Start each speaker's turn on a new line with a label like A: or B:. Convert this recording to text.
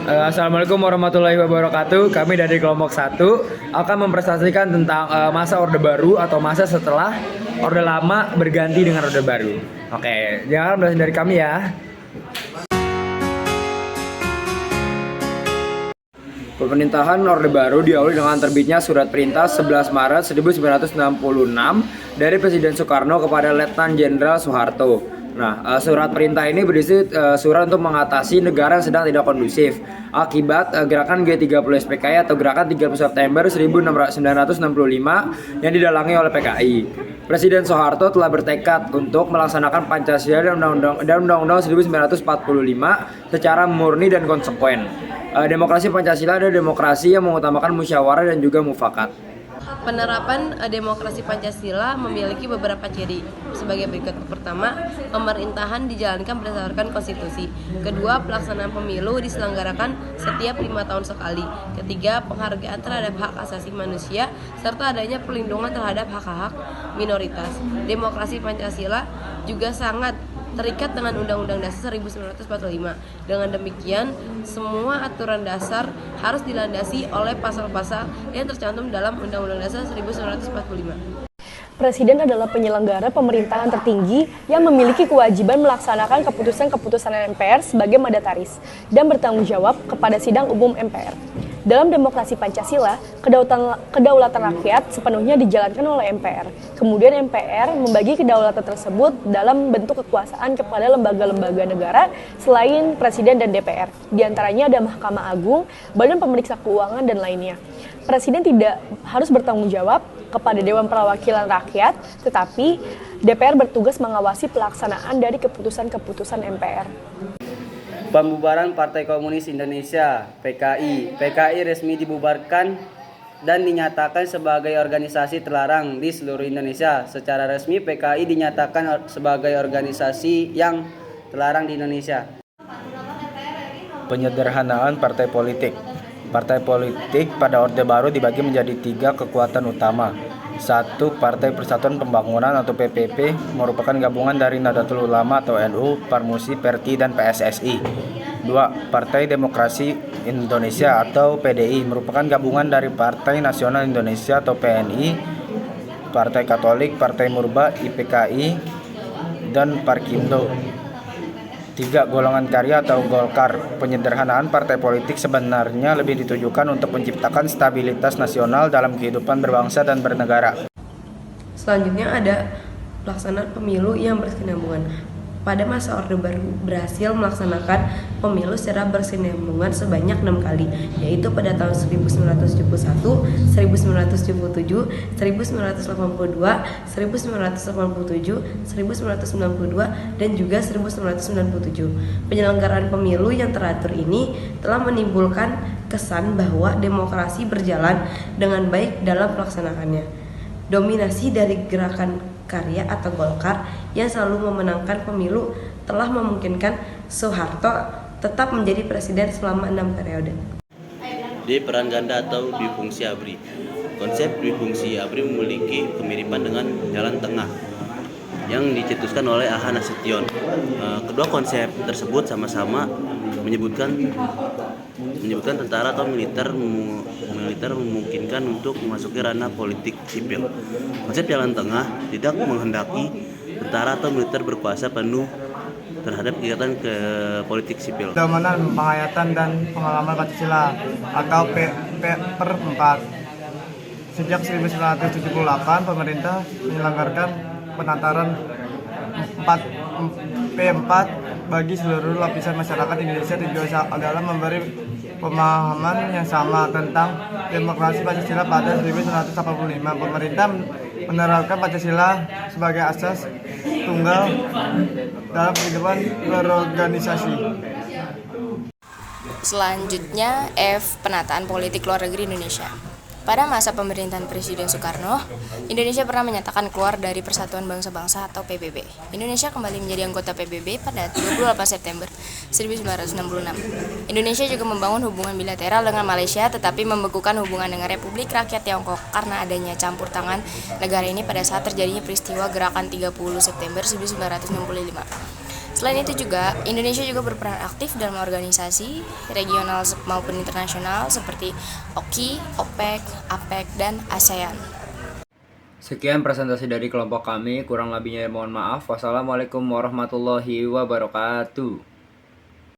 A: Assalamualaikum warahmatullahi wabarakatuh. Kami dari kelompok 1 akan mempresentasikan tentang masa Orde Baru atau masa setelah Orde Lama berganti dengan Orde Baru. Oke, jangan belajar dari kami ya. Pemerintahan Orde Baru diawali dengan terbitnya Surat Perintah 11 Maret 1966 dari Presiden Soekarno kepada Letnan Jenderal Soeharto. Nah, surat perintah ini berisi surat untuk mengatasi negara yang sedang tidak kondusif akibat gerakan G30 SPKI atau gerakan 30 September 1965 yang didalangi oleh PKI. Presiden Soeharto telah bertekad untuk melaksanakan Pancasila dan Undang-Undang 1945 secara murni dan konsekuen. Demokrasi Pancasila adalah demokrasi yang mengutamakan musyawarah dan juga mufakat.
B: Penerapan demokrasi Pancasila memiliki beberapa ciri sebagai berikut. Pertama, pemerintahan dijalankan berdasarkan konstitusi. Kedua, pelaksanaan pemilu diselenggarakan setiap 5 tahun sekali. Ketiga, penghargaan terhadap hak asasi manusia serta adanya perlindungan terhadap hak-hak minoritas. Demokrasi Pancasila juga sangat terikat dengan Undang-Undang Dasar 1945. Dengan demikian, semua aturan dasar harus dilandasi oleh pasal-pasal yang tercantum dalam Undang-Undang Dasar 1945.
C: Presiden adalah penyelenggara pemerintahan tertinggi yang memiliki kewajiban melaksanakan keputusan-keputusan MPR sebagai mandataris dan bertanggung jawab kepada sidang umum MPR. Dalam demokrasi Pancasila, kedaulatan rakyat sepenuhnya dijalankan oleh MPR. Kemudian MPR membagi kedaulatan tersebut dalam bentuk kekuasaan kepada lembaga-lembaga negara selain Presiden dan DPR. Di antaranya ada Mahkamah Agung, Badan Pemeriksa Keuangan, dan lainnya. Presiden tidak harus bertanggung jawab kepada Dewan Perwakilan Rakyat, tetapi DPR bertugas mengawasi pelaksanaan dari keputusan-keputusan MPR.
D: Pembubaran Partai Komunis Indonesia (PKI). PKI resmi dibubarkan dan dinyatakan sebagai organisasi terlarang di seluruh Indonesia. Secara resmi PKI dinyatakan sebagai organisasi yang terlarang di Indonesia.
E: Penyederhanaan partai politik. Partai politik pada Orde Baru dibagi menjadi 3 kekuatan utama. 1. Partai Persatuan Pembangunan atau PPP merupakan gabungan dari Nahdlatul Ulama atau NU, Parmusi, Perti, dan PSSI. 2. Partai Demokrasi Indonesia atau PDI merupakan gabungan dari Partai Nasional Indonesia atau PNI, Partai Katolik, Partai Murba, IPKI, dan Parkindo. 3. Golongan karya atau Golkar. Penyederhanaan partai politik sebenarnya lebih ditujukan untuk menciptakan stabilitas nasional dalam kehidupan berbangsa dan bernegara.
B: Selanjutnya ada pelaksanaan pemilu yang berkesinambungan. Pada masa Orde Baru berhasil melaksanakan pemilu secara berkesinambungan sebanyak 6 kali, yaitu pada tahun 1971, 1977, 1982, 1987, 1992, dan juga 1997. Penyelenggaraan pemilu yang teratur ini telah menimbulkan kesan bahwa demokrasi berjalan dengan baik dalam pelaksanaannya. Dominasi dari gerakan karya atau Golkar yang selalu memenangkan pemilu telah memungkinkan Soeharto tetap menjadi presiden selama 6 periode.
F: D. Peran ganda atau difungsi ABRI. Konsep difungsi ABRI memiliki kemiripan dengan jalan tengah yang dicetuskan oleh A.H. Nasution. Kedua konsep tersebut sama-sama menyebutkan tentara atau militer memungkinkan untuk memasuki ranah politik sipil. Konsep jalan tengah tidak menghendaki tentara atau militer berkuasa penuh terhadap kegiatan ke politik sipil.
G: Keamanan, penghayatan, dan pengalaman Pancasila atau per 4. Sejak 1978, pemerintah menyelenggarkan penataran P4 bagi seluruh lapisan masyarakat Indonesia tujuan adalah memberi pemahaman yang sama tentang demokrasi Pancasila pada 1985. Pemerintah menerapkan Pancasila sebagai asas tunggal dalam kehidupan berorganisasi.
H: Selanjutnya F. Penataan politik luar negeri Indonesia. Pada masa pemerintahan Presiden Soekarno, Indonesia pernah menyatakan keluar dari Persatuan Bangsa-Bangsa atau PBB. Indonesia kembali menjadi anggota PBB pada 28 September 1966. Indonesia juga membangun hubungan bilateral dengan Malaysia, tetapi membekukan hubungan dengan Republik Rakyat Tiongkok karena adanya campur tangan negara ini pada saat terjadinya peristiwa Gerakan 30 September 1965. Selain itu juga, Indonesia juga berperan aktif dalam organisasi regional maupun internasional seperti OKI, OPEC, APEC, dan ASEAN.
A: Sekian presentasi dari kelompok kami, kurang lebihnya mohon maaf. Wassalamualaikum warahmatullahi wabarakatuh.